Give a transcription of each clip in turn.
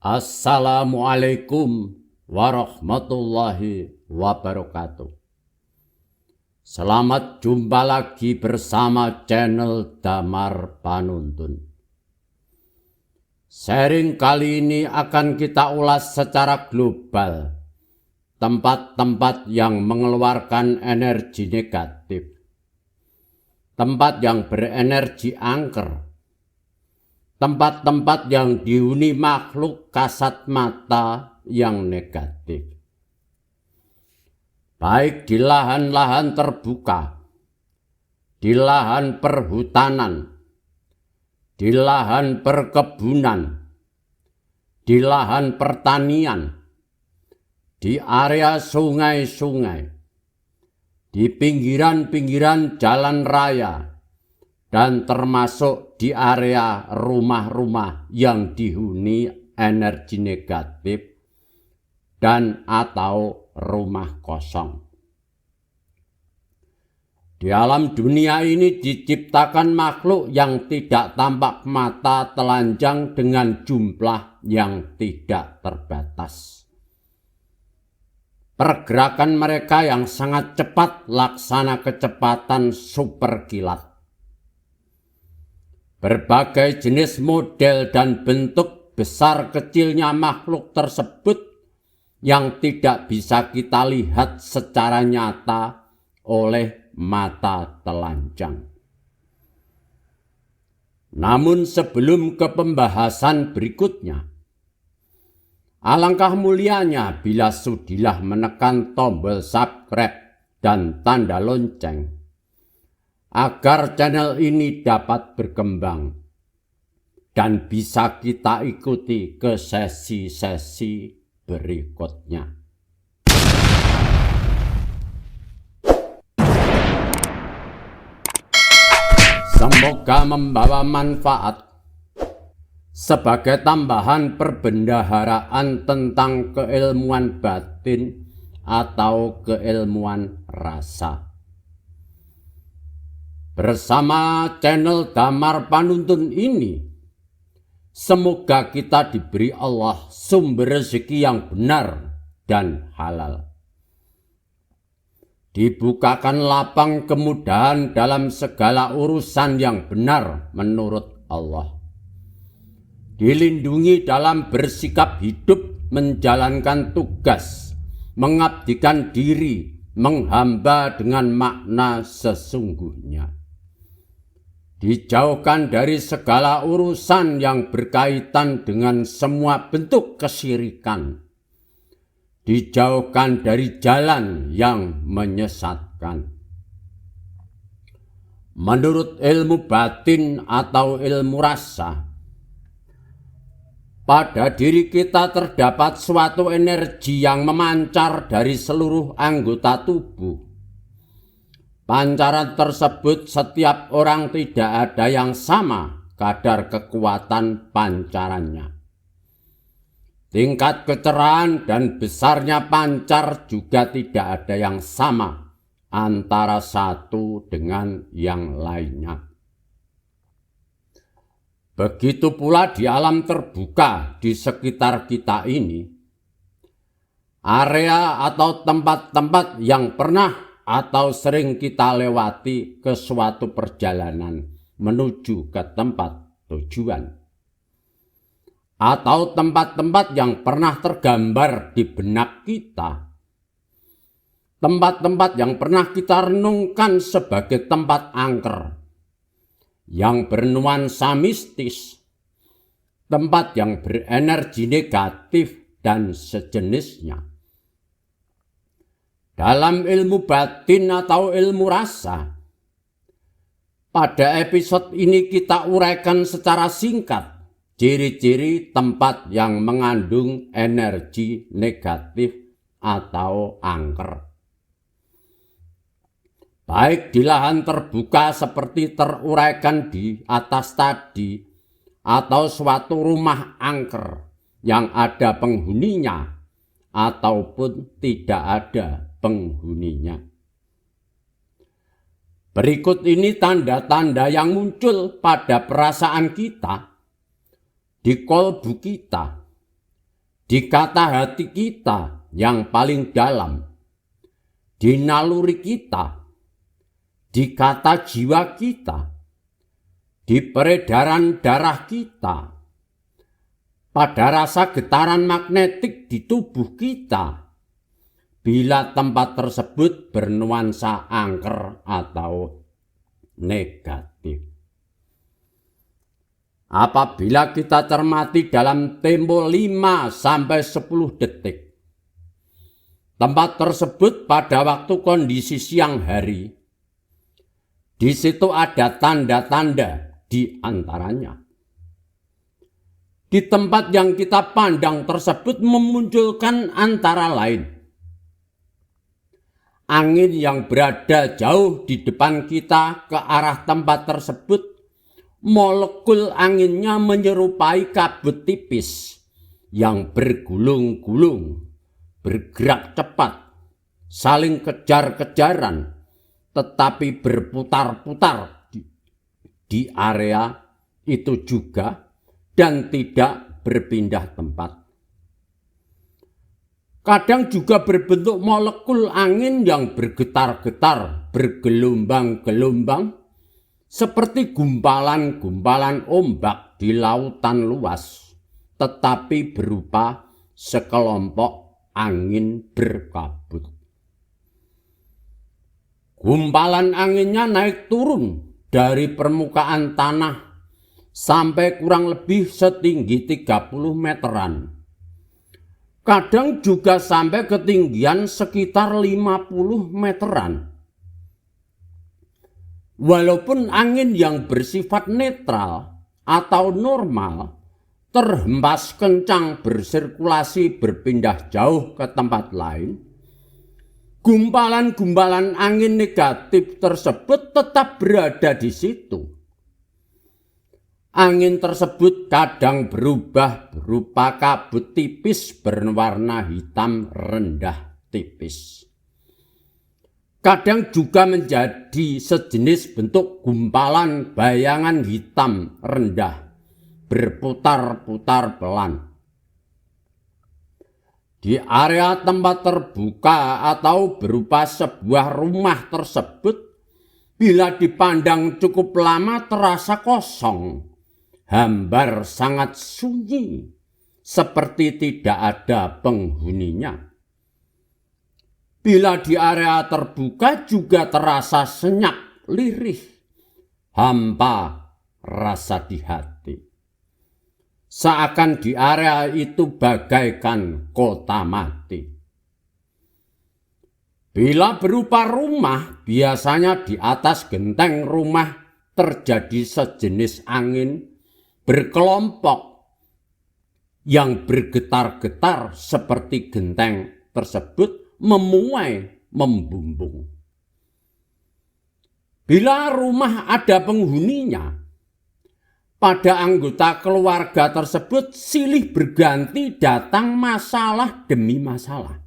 Assalamualaikum warahmatullahi wabarakatuh. Selamat jumpa lagi bersama channel Damar Panuntun. Sharing kali ini akan kita ulas secara global tempat-tempat yang mengeluarkan energi negatif, tempat yang berenergi angker, tempat-tempat yang dihuni makhluk kasat mata yang negatif. Baik di lahan-lahan terbuka, di lahan perhutanan, di lahan perkebunan, di lahan pertanian, di area sungai-sungai, di pinggiran-pinggiran jalan raya, dan termasuk di area rumah-rumah yang dihuni energi negatif dan atau rumah kosong. Di alam dunia ini diciptakan makhluk yang tidak tampak mata telanjang dengan jumlah yang tidak terbatas. Pergerakan mereka yang sangat cepat laksana kecepatan super kilat. Berbagai jenis model dan bentuk besar kecilnya makhluk tersebut yang tidak bisa kita lihat secara nyata oleh mata telanjang. Namun sebelum ke pembahasan berikutnya, alangkah mulianya bila sudilah menekan tombol subscribe dan tanda lonceng agar channel ini dapat berkembang dan bisa kita ikuti ke sesi-sesi berikutnya. Semoga membawa manfaat sebagai tambahan perbendaharaan tentang keilmuan batin atau keilmuan rasa. Bersama channel Damar Panuntun ini, semoga kita diberi Allah sumber rezeki yang benar dan halal. Dibukakan lapang kemudahan dalam segala urusan yang benar menurut Allah. Dilindungi dalam bersikap hidup, menjalankan tugas, mengabdikan diri, menghamba dengan makna sesungguhnya. Dijauhkan dari segala urusan yang berkaitan dengan semua bentuk kesyirikan. Dijauhkan dari jalan yang menyesatkan. Menurut ilmu batin atau ilmu rasa, pada diri kita terdapat suatu energi yang memancar dari seluruh anggota tubuh. Pancaran tersebut setiap orang tidak ada yang sama kadar kekuatan pancarannya. Tingkat kecerahan dan besarnya pancar juga tidak ada yang sama antara satu dengan yang lainnya. Begitu pula di alam terbuka di sekitar kita ini, area atau tempat-tempat yang pernah atau sering kita lewati ke suatu perjalanan menuju ke tempat tujuan. Atau tempat-tempat yang pernah tergambar di benak kita. Tempat-tempat yang pernah kita renungkan sebagai tempat angker. Yang bernuansa mistis. Tempat yang berenergi negatif dan sejenisnya. Dalam ilmu batin atau ilmu rasa, pada episode ini kita uraikan secara singkat ciri-ciri tempat yang mengandung energi negatif atau angker. Baik di lahan terbuka seperti teruraikan di atas tadi, atau suatu rumah angker yang ada penghuninya, ataupun tidak ada penghuninya. Berikut ini tanda-tanda yang muncul pada perasaan kita, di kolbu kita, di kata hati kita yang paling dalam, di naluri kita, di kata jiwa kita, di peredaran darah kita, pada rasa getaran magnetik di tubuh kita, bila tempat tersebut bernuansa angker atau negatif. Apabila kita cermati dalam tempo 5-10 detik, tempat tersebut pada waktu kondisi siang hari, di situ ada tanda-tanda di antaranya. Di tempat yang kita pandang tersebut memunculkan antara lain angin yang berada jauh di depan kita ke arah tempat tersebut, molekul anginnya menyerupai kabut tipis yang bergulung-gulung, bergerak cepat, saling kejar-kejaran, tetapi berputar-putar di area itu juga dan tidak berpindah tempat. Kadang juga berbentuk molekul angin yang bergetar-getar, bergelombang-gelombang, seperti gumpalan-gumpalan ombak di lautan luas, tetapi berupa sekelompok angin berkabut. Gumpalan anginnya naik turun dari permukaan tanah sampai kurang lebih setinggi 30 meteran. Kadang juga sampai ketinggian sekitar 50 meteran. Walaupun angin yang bersifat netral atau normal terhempas kencang bersirkulasi berpindah jauh ke tempat lain, gumpalan-gumpalan angin negatif tersebut tetap berada di situ. Angin tersebut kadang berubah berupa kabut tipis berwarna hitam rendah tipis. Kadang juga menjadi sejenis bentuk gumpalan bayangan hitam rendah, berputar-putar pelan. Di area tempat terbuka atau berupa sebuah rumah tersebut, bila dipandang cukup lama terasa kosong, hambar sangat sunyi, seperti tidak ada penghuninya. Bila di area terbuka juga terasa senyap, lirih, hampa rasa di hati. Seakan di area itu bagaikan kota mati. Bila berupa rumah, biasanya di atas genteng rumah terjadi sejenis angin berkelompok yang bergetar-getar seperti genteng tersebut memuai, membumbung. Bila rumah ada penghuninya, pada anggota keluarga tersebut silih berganti datang masalah demi masalah.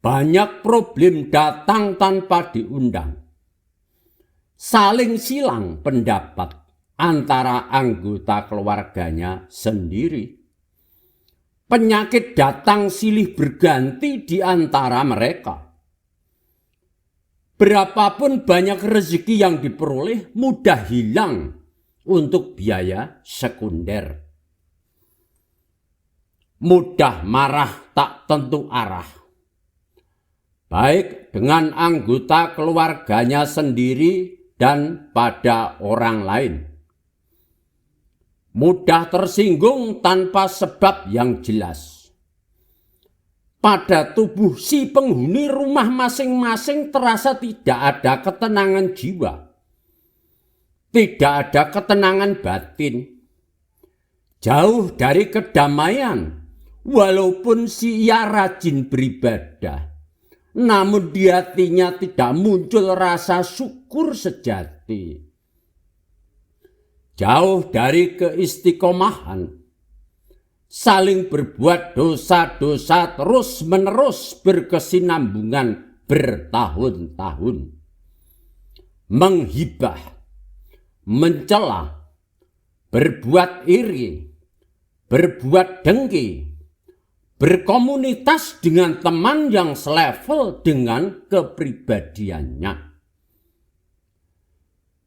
Banyak problem datang tanpa diundang. Saling silang pendapat antara anggota keluarganya sendiri. Penyakit datang silih berganti di antara mereka. Berapapun banyak rezeki yang diperoleh, mudah hilang untuk biaya sekunder. Mudah marah tak tentu arah. Baik dengan anggota keluarganya sendiri dan pada orang lain. Mudah tersinggung tanpa sebab yang jelas. Pada tubuh si penghuni rumah masing-masing terasa tidak ada ketenangan jiwa. Tidak ada ketenangan batin. Jauh dari kedamaian, walaupun ia rajin beribadah. Namun di hatinya tidak muncul rasa syukur sejati. Jauh dari keistiqomahan, saling berbuat dosa-dosa terus-menerus berkesinambungan bertahun-tahun. Menghibah, mencela, berbuat iri, berbuat dengki, berkomunitas dengan teman yang selevel dengan kepribadiannya.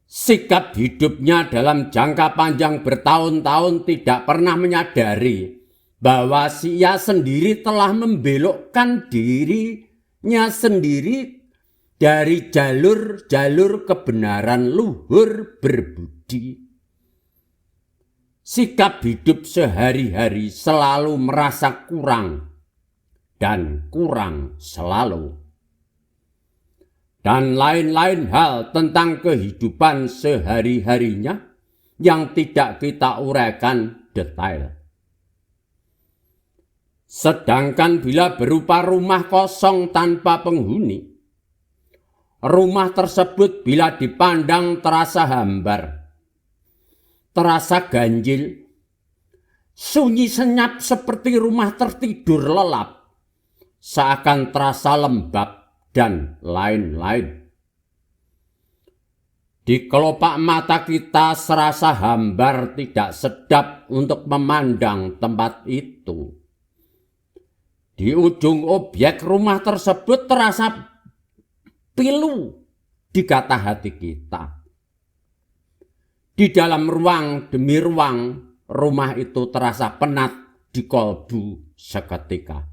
Sikap hidupnya dalam jangka panjang bertahun-tahun tidak pernah menyadari bahwa ia sendiri telah membelokkan dirinya sendiri dari jalur-jalur kebenaran luhur berbudi. Sikap hidup sehari-hari selalu merasa kurang dan kurang selalu. Dan lain-lain hal tentang kehidupan sehari-harinya yang tidak kita uraikan detail. Sedangkan bila berupa rumah kosong tanpa penghuni, rumah tersebut bila dipandang terasa hambar, terasa ganjil, sunyi senyap seperti rumah tertidur lelap, seakan terasa lembab, dan lain-lain. Di kelopak mata kita serasa hambar, tidak sedap untuk memandang tempat itu. Di ujung objek rumah tersebut terasa pilu di kata hati kita. Di dalam ruang demi ruang, rumah itu terasa penat di kolbu seketika.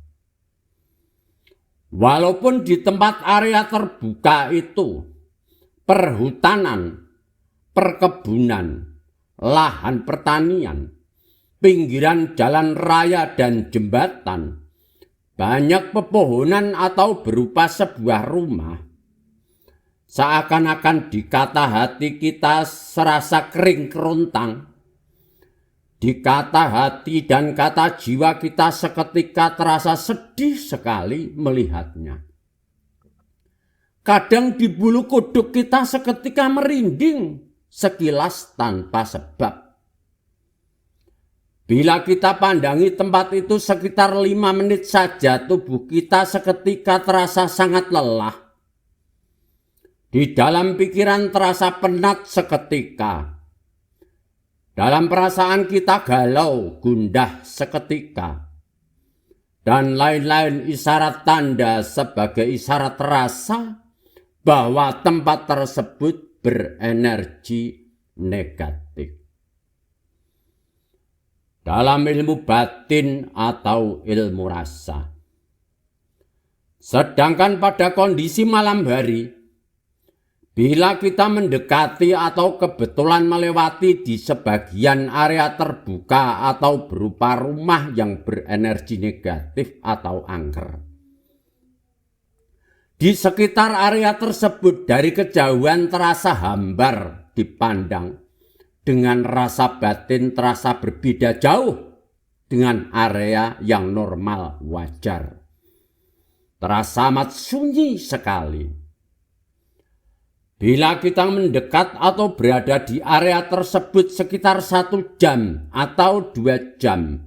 Walaupun di tempat area terbuka itu, perhutanan, perkebunan, lahan pertanian, pinggiran jalan raya dan jembatan, banyak pepohonan atau berupa sebuah rumah, seakan-akan di kata hati kita serasa kering kerontang. Di kata hati dan kata jiwa kita seketika terasa sedih sekali melihatnya. Kadang di bulu kuduk kita seketika merinding sekilas tanpa sebab. Bila kita pandangi tempat itu sekitar 5 menit saja, tubuh kita seketika terasa sangat lelah. Di dalam pikiran terasa penat seketika. Dalam perasaan kita galau, gundah seketika. Dan lain-lain isyarat tanda sebagai isyarat rasa bahwa tempat tersebut berenergi negatif. Dalam ilmu batin atau ilmu rasa. Sedangkan pada kondisi malam hari, bila kita mendekati atau kebetulan melewati di sebagian area terbuka atau berupa rumah yang berenergi negatif atau angker. Di sekitar area tersebut dari kejauhan terasa hambar dipandang, dengan rasa batin terasa berbeda jauh dengan area yang normal wajar. Terasa amat sunyi sekali. Bila kita mendekat atau berada di area tersebut sekitar 1 jam atau 2 jam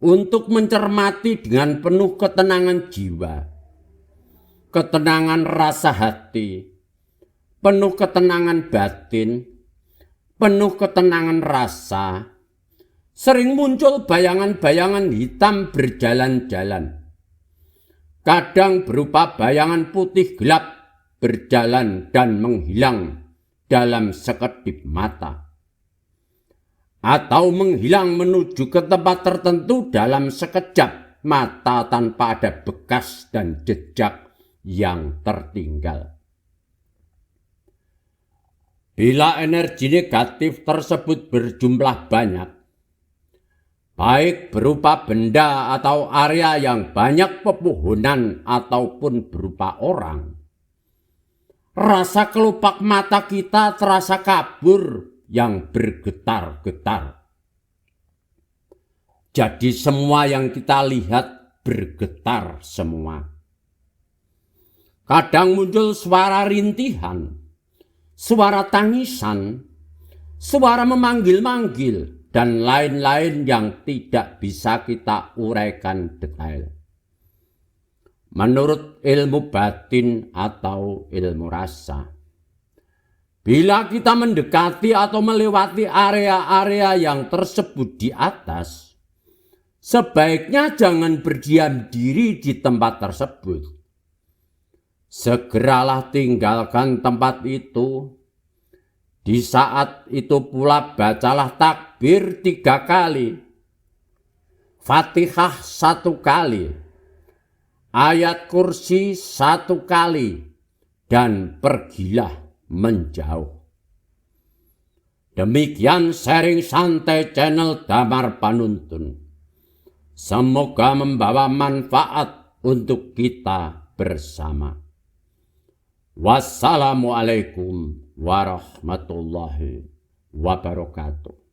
untuk mencermati dengan penuh ketenangan jiwa, ketenangan rasa hati, penuh ketenangan batin, penuh ketenangan rasa, sering muncul bayangan-bayangan hitam berjalan-jalan. Kadang berupa bayangan putih gelap berjalan dan menghilang dalam sekedip mata, atau menghilang menuju ke tempat tertentu dalam sekejap mata tanpa ada bekas dan jejak yang tertinggal. Bila energi negatif tersebut berjumlah banyak, baik berupa benda atau area yang banyak pepohonan ataupun berupa orang, rasa kelopak mata kita terasa kabur yang bergetar-getar. Jadi semua yang kita lihat bergetar semua. Kadang muncul suara rintihan, suara tangisan, suara memanggil-manggil, dan lain-lain yang tidak bisa kita uraikan detail. Menurut ilmu batin atau ilmu rasa, bila kita mendekati atau melewati area-area yang tersebut di atas, sebaiknya jangan berdiam diri di tempat tersebut. Segeralah tinggalkan tempat itu. Di saat itu pula bacalah takbir 3 kali, Fatihah 1 kali, ayat kursi 1 kali, dan pergilah menjauh. Demikian sharing santai channel Damar Panuntun. Semoga membawa manfaat untuk kita bersama. Wassalamualaikum warahmatullahi wabarakatuh.